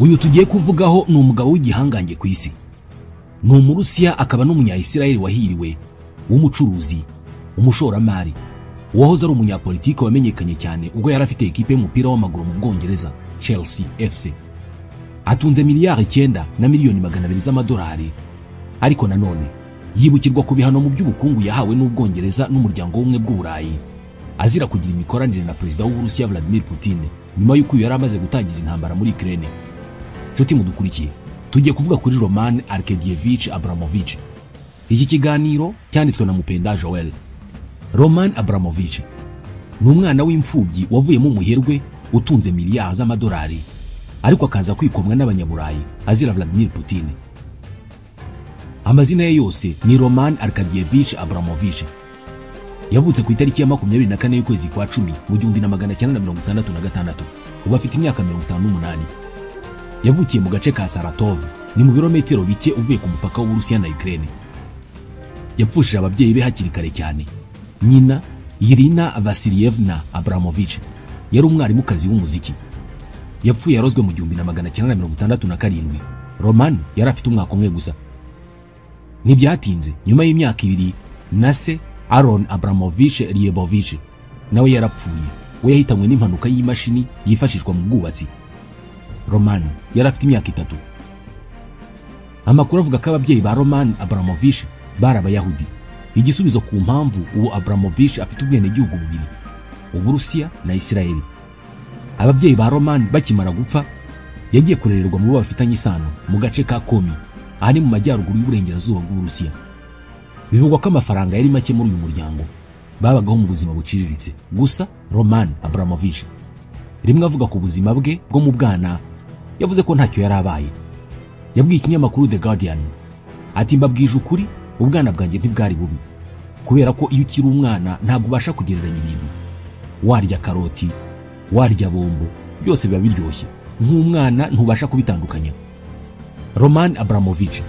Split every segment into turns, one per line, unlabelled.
Uyu tugiye kuvugaho ni umugabo w'igihangange ku isi. Ni Umurusiya akaba n'umunya-Isirayeli wahiriwe, w'umucuruzi, umushoramari, wahoze ari umunyapolitiki wamenyekanye cyane ubwo yari afite ekipe y'umupira w'amaguru mu Bwongereza, Chelsea FC. Atunze miliyari 9 na miliyoni 200 z'amadolari, ariko nanone yibukirwa ku bihano mu by'ubukungu yahawe n'Ubwongereza n'umuryango w'ubumwe bw'Uburayi, azira kugira imikoranire na perezida w'Uburusiya Vladimir Putin nyuma y'uko yari amaze gutangiza intambara muri Ukraine. Nshuti mudukurikiye, tugiye kuvuga kuri Roman Arkadievich Abramovich. Iki kiganiro cyanditswe na Mupenda Joel. Roman Abramovich ni umwana w'imfubyi wavuyemo umuherwe utunze miliyari z'amadolari, ariko akaza kwikomwa n'abanyaburayi azira Vladimir Putin. Amazina ye yose ni Roman Arkadievich Abramovich. Yavutse ku itariki ya 24 y'ukwezi kwa 10 mu 1966. Ubu afite imyaka 58. Yavukiye mu gace ka Saratov, ni mu birometero bike uvuye ku mupaka w'Uburusiya na Ukraine. Yapfushije ababyeyi be hakiri kare cyane. Nyina Irina Vasilievna Abramovich yari umwarimukazi w'umuziki. Yapfuye yarozwe mu 1967. Roman yari afite umwaka umwe gusa. Ntibyatinze, nyuma y'imyaka 2 na se Aron Abramovich Ryabovich nawe yarapfuye. We yahitanywe n'impanuka y'imashini yifashishwa mu bwubatsi. Roman yari afite imyaka 3. Amakuru avuga ko ababyeyi ba Roman Abramovich bari Abayahudi. Igisubizo ku mpamvu uwo Abramovich afite ubwenegihugu bubiri, Uburusiya na Isirayeli. Ababyeyi ba Roman bakimara gupfa, yagiye kurererwa mu bafitanye isano mu gace ka Komi, ahari mu majyaruguru y'uburengerazuba bw'Uburusiya. Bivugwa ko amafaranga yari make muri uyu muryango, babagaho mu buzima buciriritse. Gusa Roman Abramovich rimwe avuga ku buzima bwe bwo mu bwana, yavuze ko ntacyo yari abaye. Yabwiye ikinyamakuru The Guardian ati, mbabwije ukuri, ubwana bwanjye ntibwari bubi, kubera ko iyo ukiri umwana ntabwo ubasha kugereranya ibintu. Warya karoti, warya bombo, byose biba biryoshye. Nk'umwana ntubasha kubitandukanya. Roman Abramovich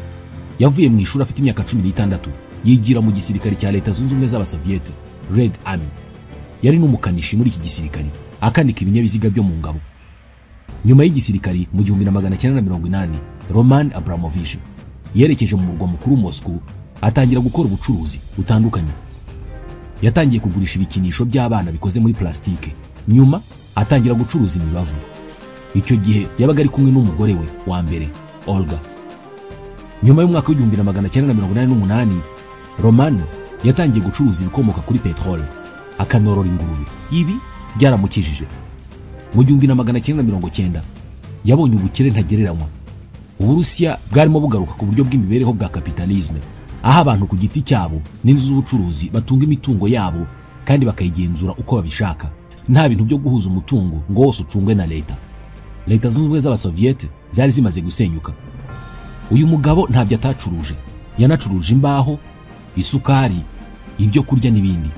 yavuye mu ishuri afite imyaka 16, yigira mu gisirikare cya Leta Zunze Ubumwe z'Abasoviete, Red Army. Yari n'umukanishi muri iki gisirikare, akanika ibinyabiziga byo mu ngabo. Nyuma y'igisirikare mu 1980, Roman Abramovich yerekeje mu murwa mukuru Moscow, atangira gukora ubucuruzi butandukanye. Yatangiye kugurisha ibikinisho by'abana bikoze muri plastike, nyuma atangira gucuruza imibavu. Icyo gihe yabaga ari kumwe n'umugore we wa mbere, Olga. Nyuma y'umwaka wa 1988, Roman yatangiye gucuruza ibikomoka kuri petrole, akanorora ingurube. Ibi byaramukijije. Mu 1990 yabonye ubukire ntagereranywa. Uburusiya bwarimo bugaruka ku buryo bw'imibereho bwa kapitalisme, aho abantu ku giti cyabo n'inzu z'ubucuruzi batunga imitungo yabo kandi bakayigenzura uko babishaka, nta bintu byo guhuza umutungo ngo wose ucungwe na leta. Leta Zunze Ubumwe z'Abasoviete zari zimaze gusenyuka. Uyu mugabo ntabyo atacuruje, yanacuruje imbaho, isukari, ibyo kurya n'ibindi.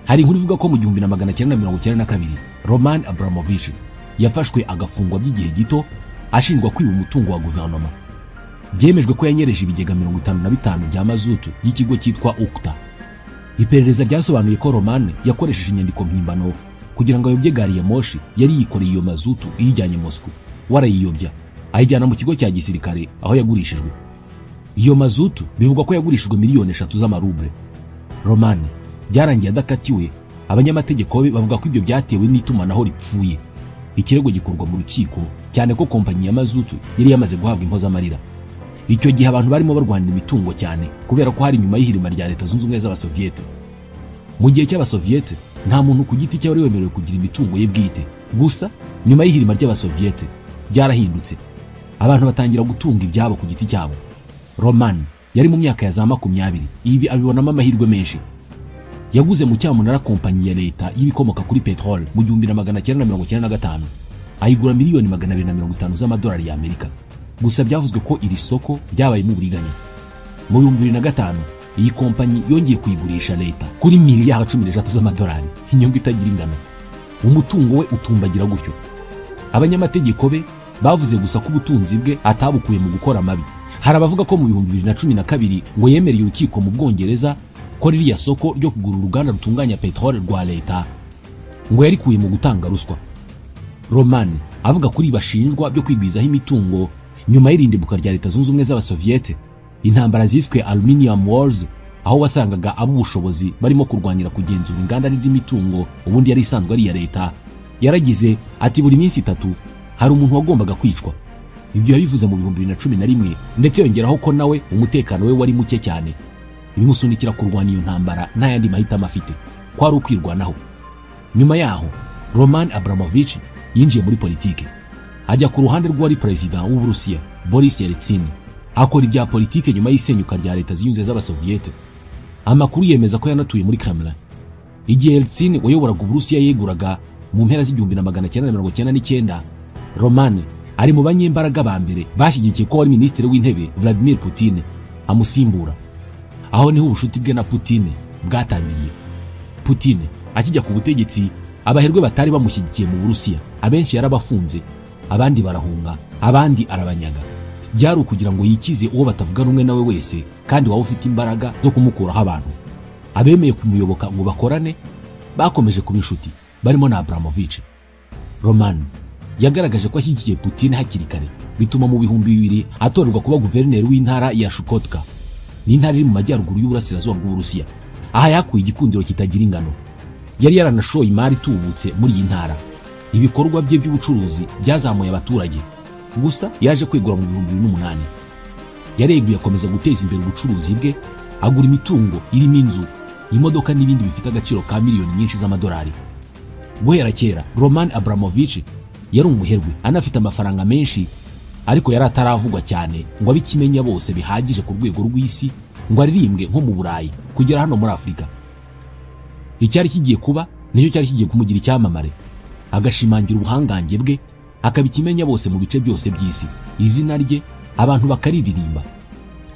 Hari inkuru ivuga ko mu 1992 Roman Abramovich yafashwe agafungwa by'igihe gito ashinjwa kwiba umutungo wa guverinoma. Byemejwe ko yanyereje ibigega 55 bya mazutu y'ikigo cyitwa Ukta. Iperereza ryasobanuye ko Roman yakoresheje inyandiko mpimbano kugira ngo ayobye gari ya moshi yari yikoreye iyo mazutu iyijyanye Moscow. Warayiyobya ayijyana mu kigo cya gisirikare aho yagurishijwe. Iyo mazutu bivugwa ko yagurishijwe miliyoni 3 z'amaruble. Roman byarangiye adakatiwe. Abanyamategeko be bavuga ko ibyo byatewe n'itumanaho ripfuye. Ikirego gikorwa mu rukiko, cyane ko kompanyi ya mazutu yari yamaze guhabwa impozamarira. Icyo gihe abantu barimo barwanira imitungo cyane kubera ko hari nyuma y'ihirima rya Leta Zunze Ubumwe z'Abasoviete. Mu gihe cy'Abasoviete nta muntu ku giti cye wari wemerewe kugira imitungo ye bwite. Gusa nyuma y'ihirima ry'Abasoviete byarahindutse, abantu batangira gutunga ibyabo ku giti cyabo. Roman yari mu myaka ya za 20. Ibi abibonamo amahirwe menshi. Yaguze mu cyamunara kompanyi ya leta y'ibikomoka kuri petrole mu 1995, ayigura miliyoni 250 z'amadolari y'Amerika. Gusa byavuzwe ko iri soko ryabaye mu buriganya. Mu 2005 iyi kompanyi yongeye kuyigurisha leta kuri miliyari 13 z'amadolari, inyungu itagira ingano. Umutungo we utumbagira gutyo. Abanyamategeko be bavuze gusa ko ubutunzi bwe atabukuye mu gukora amabi. Hari abavuga ko mu 2012 ngo yemereye urukiko mu Bwongereza ko ririya soko ryo kugura uruganda rutunganya petrole rwa leta ngo yarikuye mu gutanga ruswa. Roman avuga kuri bashinjwa byo kwigwizaho imitungo nyuma y'irindimuka rya Leta Zunze Ubumwe z'Abasoviete, intambara ziswe Aluminium Wars, aho wasangaga ab'ubushobozi barimo kurwanira kugenzura inganda ry'imitungo ubundi yari isanzwe ari iya leta. Yaragize ati buri minsi 3 hari umuntu wagombaga kwicwa. Ibyo yabivuze mu 2011 ndetse yongeraho ko nawe umutekano we wari muke cyane, ibimusunikira kurwana iyo ntambara nta yandi mahitamo afite, kwari ukwirwanaho. Nyuma yaho Roman Abramovich yinjiye muri politike, ajya ku ruhande rw'uwari perezida w'Uburusiya Boris Yeltsin, akora ibya politike nyuma y'isenyuka rya Leta Zunze z'Abasoviete. Amakuru yemeza ko yanatuye muri Kremlin. Igihe Yeltsin wayoboraga Uburusiya yeguraga mu mpera z'1999, Roman ari mu banyembaraga ba mbere bashyigikiye ko wari minisitiri w'intebe Vladimir Putin amusimbura. Aho niho ubushuti bwe na Putin bwatangiriye. Putin akijya ku butegetsi, abaherwe batari bamushyigikiye mu Burusiya abenshi yarabafunze, abandi barahunga, abandi arabanyaga. Byari ukugira ngo yikize uwo batavuga rumwe nawe wese kandi waba ufite imbaraga zo kumukuraho abantu. Abemeye kumuyoboka ngo bakorane bakomeje kuba inshuti, barimo na Abramovich. Roman yagaragaje ko ashyigikiye Putin hakiri kare, bituma mu 2000 atorerwa kuba guverineri w'intara ya Shukotka, n'intara iri mu majyaruguru y'uburasirazuba bw'Uburusiya. Aha yakuye igikundiro kitagira ingano. Yari yaranashoye imari tubutse muri iyi ntara. Ibikorwa bye by'ubucuruzi byazamuye abaturage. Gusa yaje kwegura mu 2008. Yareguye akomeza guteza imbere ubucuruzi bwe, agura imitungo irimo inzu, imodoka n'ibindi bifite agaciro ka miliyoni nyinshi z'amadolari. Guhera kera Roman Abramovich yari umuherwe, anafite amafaranga menshi, ariko yari ataravugwa cyane ngo abikimenya bose bihagije ku rwego rw'isi ngo aririmbwe nko mu Burayi kugera hano muri Afurika. Icyari kigiye kuba nicyo cyari kigiye kumugira icyamamare, agashimangira ubuhangange bwe, akabikimenya bose mu bice byose by'isi, izina rye abantu bakaririmba.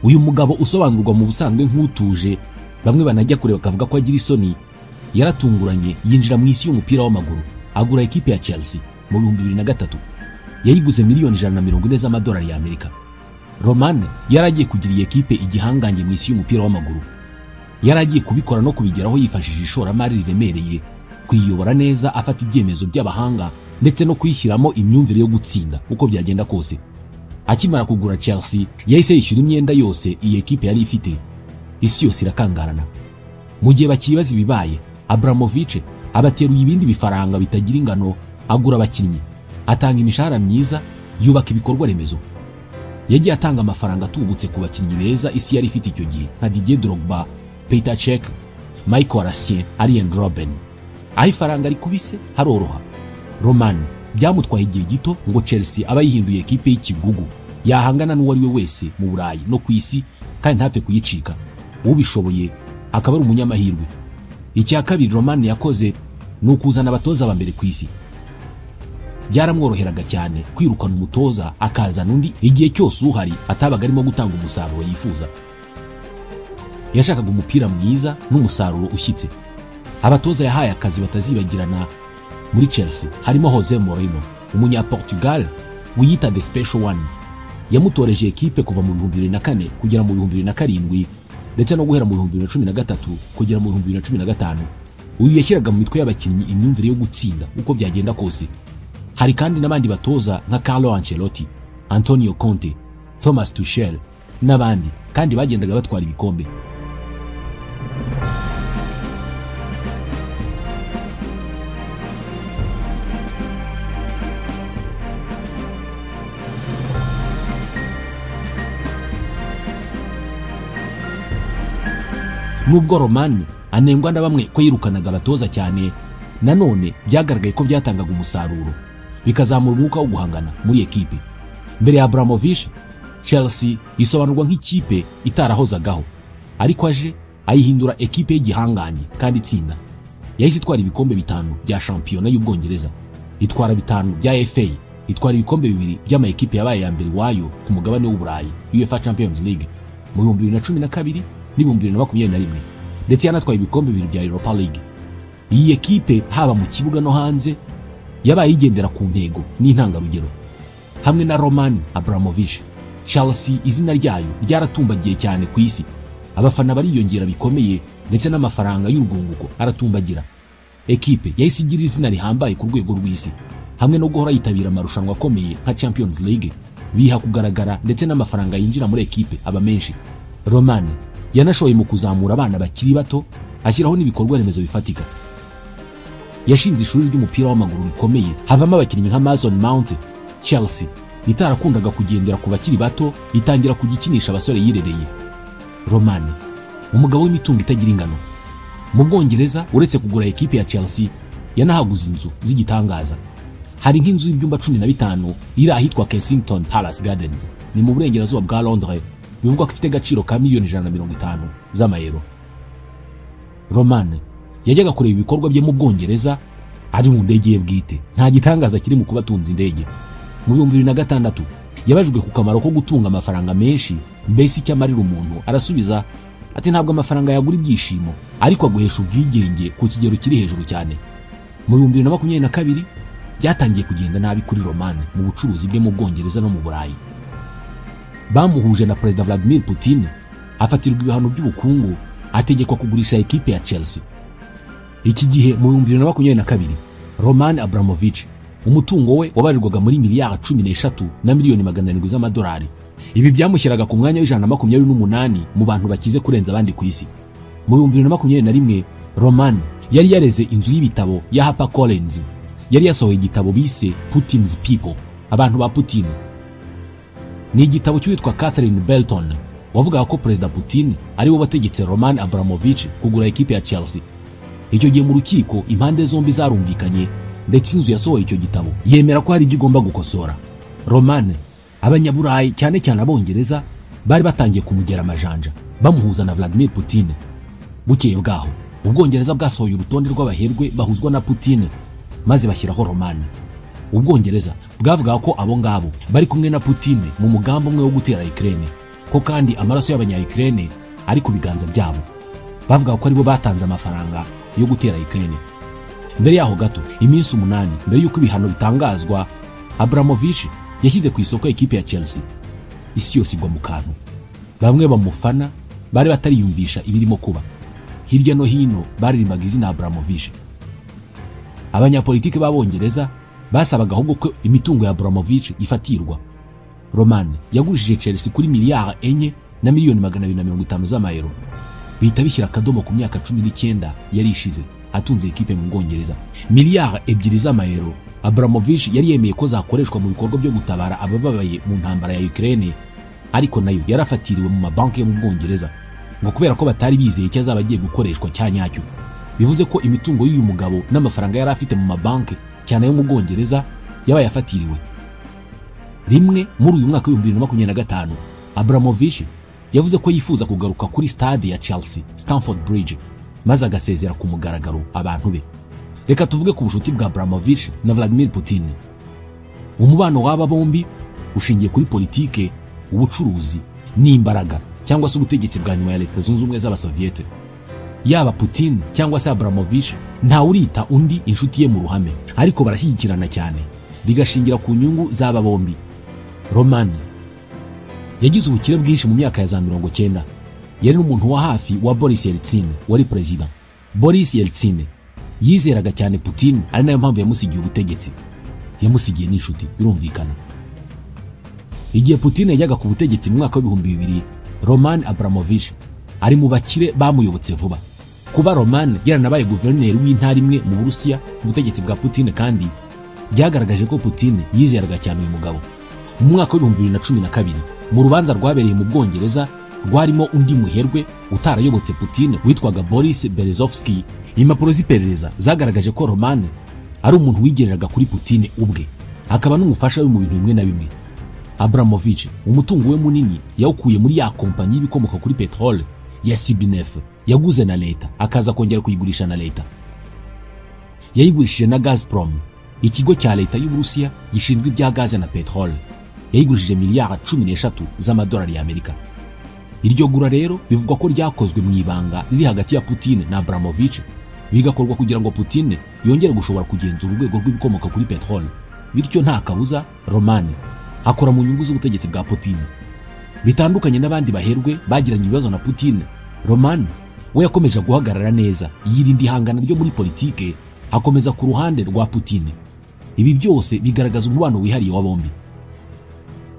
Uyu mugabo usobanurwa mu busanzwe nk'utuje, bamwe banajya kure bakavuga ko agira isoni, yaratunguranye yinjira mu isi y'umupira w'amaguru, agura ekipe ya Chelsea mu 2003. Yayiguze miliyoni 140 z'amadolari y'Amerika. Roman yaragiye kugira iyi ekipe igihangange mu isi y'umupira w'amaguru. Yaragiye kubikora no kubigeraho yifashishije ishoramari riremereye, kwiyobora neza, afata ibyemezo by'abahanga ndetse no kwishyiramo imyumvire yo gutsinda uko byagenda kose. Akimara kugura Chelsea, yahise yishyura imyenda yose iyi ekipe yari ifite. Isi yose irakangarana. Mu gihe bakibaza ibibaye, Abramovich abateruye ibindi bifaranga bitagira ingano, agura abakinnyi, atanga imishahara myiza, yubaka ibikorwa remezo. Yagiye atanga amafaranga atubutse ku bakinnyi beza isi yari ifite icyo gihe nka Didier Drogba, Petr Cech, Michael Essien, Arjen Robben. Aho ifaranga rikubise haroroha. Roman byamutwaye igihe gito ngo Chelsea aba yihinduye ekipe y'ikigugu, yahangana n'uwari we wese mu Burayi no ku isi kandi ntapfe kuyicika. Ubishoboye akaba ari umunyamahirwe. Icya kabiri Roman yakoze ni ukuzana abatoza ba mbere ku isi. Byaramworoheraga cyane kwirukana umutoza akazana undi igihe cyose uhari atabaga arimo gutanga umusaruro yifuza. Yashakaga umupira mwiza n'umusaruro ushyitse. Abatoza yahaye akazi batazibagirana muri Chelsea harimo Jose Mourinho, umunya-Portugal wiyita The Special One. Yamutoreje ekipe kuva mu 2004 kugera mu 2007 ndetse no guhera mu 2013 kugera mu 2015. Uyu yashyiraga mu mitwe y'abakinnyi imyumvire yo gutsinda uko byagenda kose. Hari kandi n'abandi batoza nka Carlo Ancelotti, Antonio Conte, Thomas Tuchel n'abandi, kandi bagendaga batwara ibikombe. Nubwo Roman anengwa na bamwe ko yirukanaga abatoza cyane, nanone byagaragaye ko byatangaga umusaruro, bikazamura umwuka wo guhangana muri ekipe. Mbere ya Abramovich, Chelsea isobanurwa nk'ikipe itarahozagaho, ariko aje ayihindura ekipe y'igihanganye kandi itsinda. Yahise itwara ibikombe 5 bya shampiyona y'Ubwongereza, itwara 5 bya FA, itwara ibikombe 2 by'ama ekipe yabaye ya mbere wayo ku mugabane w'Uburayi, UEFA Champions League mu 2012 2021, ndetse yanatwaye ibikombe 2 bya Europa League. Iyi ekipe haba mu kibuga no hanze yabaye igendera ku ntego n'intangarugero. Hamwe na Roman Abramovich, Chelsea izina ryayo ryaratumbagiye cyane ku isi. Abafana bariyongera bikomeye ndetse n'amafaranga y'urwunguko aratumbagira. Ekipe yahise igira izina rihambaye ku rwego rw'isi. hamwe no guhora yitabira amarushanwa akomeye nka Champions League biha kugaragara ndetse n'amafaranga yinjira muri ekipe aba menshi. Roman yanashoye mu kuzamura abana bakiri bato ashyiraho n'ibikorwa remezo bifatika. Yashinze ishuri ry'umupira w'amaguru rikomeye havamo abakinnyi nka Mason Mount. Chelsea itarakundaga kugendera ku bakiri bato itangira kugikinisha abasore yirereye. Roman umugabo w'imitungo itagira ingano. Mu Bwongereza uretse kugura ekipe ya Chelsea yanahaguze inzu z'igitangaza. Hari nk'inzu y'ibyumba 15 iri ahitwa Kensington Palace Gardens ni mu burengerazuba bwa Londres, bivugwa ko ifite agaciro ka miliyoni 150 z'amayero. Roman yajyaga kureba ibikorwa bye mu Bwongereza ari mu ndege ye bwite. Nta gitangaza kiri mu kuba atunze indege. Mu 2006 yabajwe ku kamaro ko gutunga amafaranga menshi, mbese icyo amarira umuntu, arasubiza ati ntabwo amafaranga yagura ibyishimo ariko aguhesha ubwigenge ku kigero kiri hejuru cyane. Mu 2022 byatangiye kugenda nabi kuri Roman mu bucuruzi bwe mu Bwongereza no mu Burayi. Bamuhuje na Perezida Vladimir Putin, afatirwa ibihano by'ubukungu, ategekwa kugurisha ekipe ya Chelsea. Iki gihe mu 2022 Roman Abramovich umutungo we wabarirwaga muri miliyari 13 na miliyoni 700 z'amadolari. Ibi byamushyiraga ku mwanya w'128 mu bantu bakize kurenza abandi ku isi. Mu 2021 Roman yari yareze inzu y'ibitabo ya HarperCollins. Yari yasohoye igitabo bise Putin's People, abantu ba Putin. Ni igitabo cy'uwitwa Catherine Belton wavugaga ko Perezida Putin ari we wategetse Roman Abramovich kugura ekipe ya Chelsea. Icyo gihe mu rukiko impande zombi zarumvikanye ndetse inzu yasohoye icyo gitabo yemera ko hari ibyo igomba gukosora. Roman Abanyaburayi cyane cyane Abongereza bari batangiye kumugera amajanja bamuhuza na Vladimir Putin. Bukeye bwaho Ubwongereza bwasohoye urutonde rw'abaherwe bahuzwa na Putin maze bashyiraho Roman. Ubwongereza bwavuga ko abo ngabo bari kumwe na Putin mu mugambo umwe wo gutera Ukraine, ko kandi amaraso y'abanya-Ukraine ari ku biganza byabo. Bavuga ko aribo batanze amafaranga yo gutera Ukraine. Mbere yaho gato iminsi 8 mbere yuko ibihano bitangazwa, Abramovich yashyize ku isoko ekipe ya Chelsea. Isi yose igwa mu kantu. Bamwe bamufana bari batariyumvisha ibirimo kuba. Hirya no hino baririmbaga izina Abramovich. Abanyapolitike b'Abongereza basabaga ahubwo ko imitungo ya Abramovich ifatirwa. Roman yagurishije Chelsea kuri miliyari 4 na miliyoni 250 z'amayero. Bihita bishyira akadomo ku myaka 19 yari ishize atunze ekipe mu Bwongereza. Miliyari 2 z'amayero Abramovich yari yemeye ko zakoreshwa mu bikorwa byo gutabara abababaye mu ntambara ya Ukraine, ariko nayo yarafatiriwe mu mabanki yo mu Bwongereza ngo kubera ko batari bizeye icyo azaba agiye gukoreshwa cyanyacyo. Bivuze ko imitungo y'uyu mugabo n'amafaranga yari afite mu mabanki cyane yo mu Bwongereza yabaye afatiriwe. Rimwe muri uyu mwaka wa 2025 Abramovich yavuze ko yifuza kugaruka kuri stade ya Chelsea, Stamford Bridge, maze agasezera ku mugaragaro abantu be. Reka tuvuge ku bushuti bwa Abramovich na Vladimir Putin. Umubano w'aba bombi ushingiye kuri politike, ubucuruzi n'imbaraga cyangwa se ubutegetsi bwa nyuma ya Leta Zunze Ubumwe z'Abasoviete. Yaba Putin cyangwa se Abramovich nta urita undi inshuti ye mu ruhame, ariko barashyigikirana cyane bigashingira ku nyungu z'aba bombi. Roman yagize ubukire bwinshi mu myaka ya za 90. Yari n'umuntu wa hafi wa Boris Yeltsin wari president. Boris Yeltsin yizeraga cyane Putin, ari nayo mpamvu yamusigiye ubutegetsi. Yamusigiye n'inshuti birumvikana. Igihe Putin yajyaga ku butegetsi mu mwaka wa 2000, Roman Abramovich ari mu bakire bamuyobotse vuba. Kuba Roman yaranabaye guverineri w'intara imwe mu Burusiya ku butegetsi bwa Putin kandi byagaragaje ko Putin yizeraga cyane uyu mugabo. Mu mwaka wa 2012 mu rubanza rwabereye mu Bwongereza rwarimo undi muherwe utarayobotse Putin witwaga Boris Berezovsky, impapuro z'iperereza zagaragaje ko Roman ari umuntu wigereraga kuri Putin ubwe, akaba n'umufasha we mu bintu bimwe na bimwe. Abramovich umutungo we munini yawukuye muri ya kompanyi y'ibikomoka kuri petrole ya Sibnef yaguze na leta, akaza kongera kuyigurisha na leta. Yayigurishije na Gazprom, ikigo cya leta y'Uburusiya gishinzwe ibya gaze na petrole. Yayigurishije miliyari 13 z'amadolari y'Amerika. Iryo gura rero bivugwa ko ryakozwe mu ibanga riri hagati ya Putin na Abramovich, bigakorwa kugira ngo Putin yongere gushobora kugenzura urwego rw'ibikomoka kuri petrole. Bityo nta kabuza Roman akora mu nyungu z'ubutegetsi bwa Putin. Bitandukanye n'abandi baherwe bagiranye ibibazo na Putin, Roman we yakomeje guhagarara neza, yirinda ihangana ryo muri politike, akomeza ku ruhande rwa Putin. Ibi byose bigaragaza umubano wihariye wa bombi.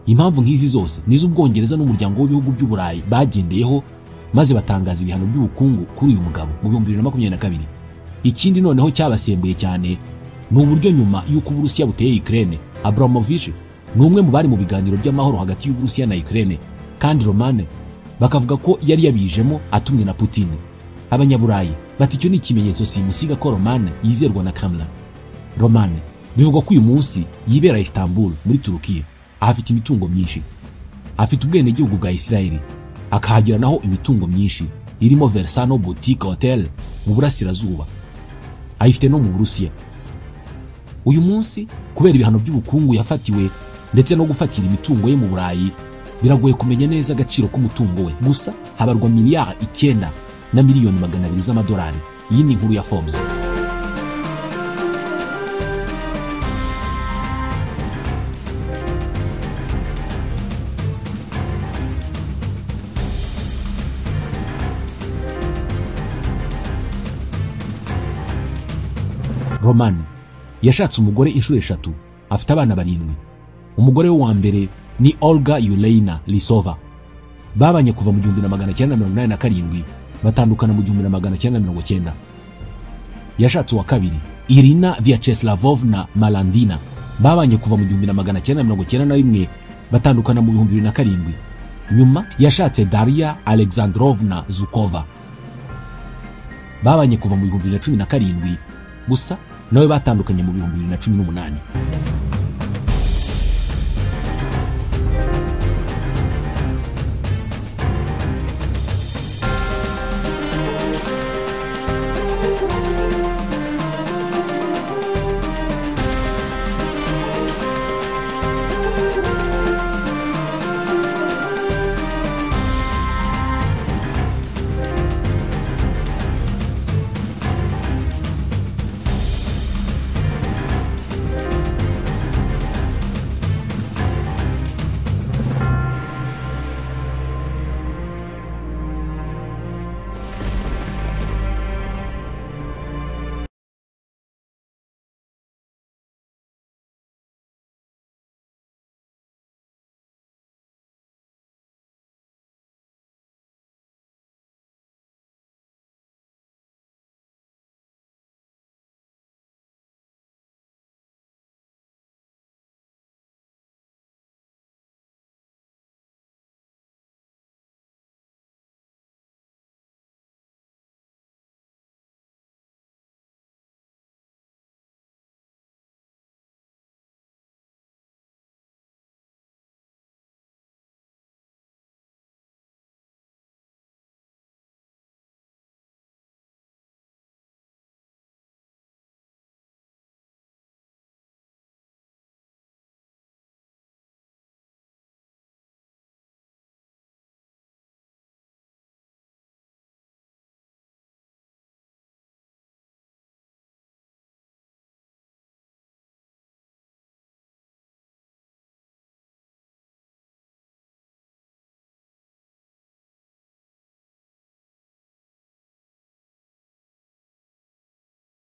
Impamvu nk'izi zose nizo Ubwongereza n'umuryango w'ibihugu by'Uburayi bagendeyeho maze batangaza ibihano by'ubukungu kuri uyu mugabo mu 2022. Ikindi noneho cyabasembuye cyane ni uburyo nyuma y'uko Uburusiya buteye Ukraine, Abramovich ni umwe mu bari mu biganiro by'amahoro hagati y'Uburusiya na Ukraine, kandi Romane bakavuga ko yari yabijemo atumwe na Putin. Abanyaburayi bati icyo ni ikimenyetso simusiga ko Romane yizerwa na Kremlin. Romane bivugwa ko uyu munsi yibera Istanbul muri Turukiya, ahafite imitungo myinshi. Afite ubwenegihugu bwa Israeli, akahagira naho imitungo myinshi irimo Versano Boutique Hotel mu burasirazuba. Ayifite no mu Burusiya. Uyu munsi kubera ibihano by'ubukungu yafatiwe ndetse no gufatira imitungo ye mu Burayi, biragoye kumenya neza agaciro k'umutungo we. Gusa habarwa miliyari 9 na miliyoni 200 z'amadolari. Iyi ni inkuru ya Forbes. Romane yashatse umugore inshuro 3, afite abana 7. Umugore we wa mbere ni Olga Yuleina Lisova. Babanye kuva mu 1987, batandukana mu 1990. Yashatse uwa kabiri Irina Vyacheslavovna Malandina. Babanye kuva mu 1991, batandukana mu 2007. Nyuma yashatse Daria Alexandrovna Zukova. Babanye kuva mu 2017, gusa nawe batandukanye mu 2018.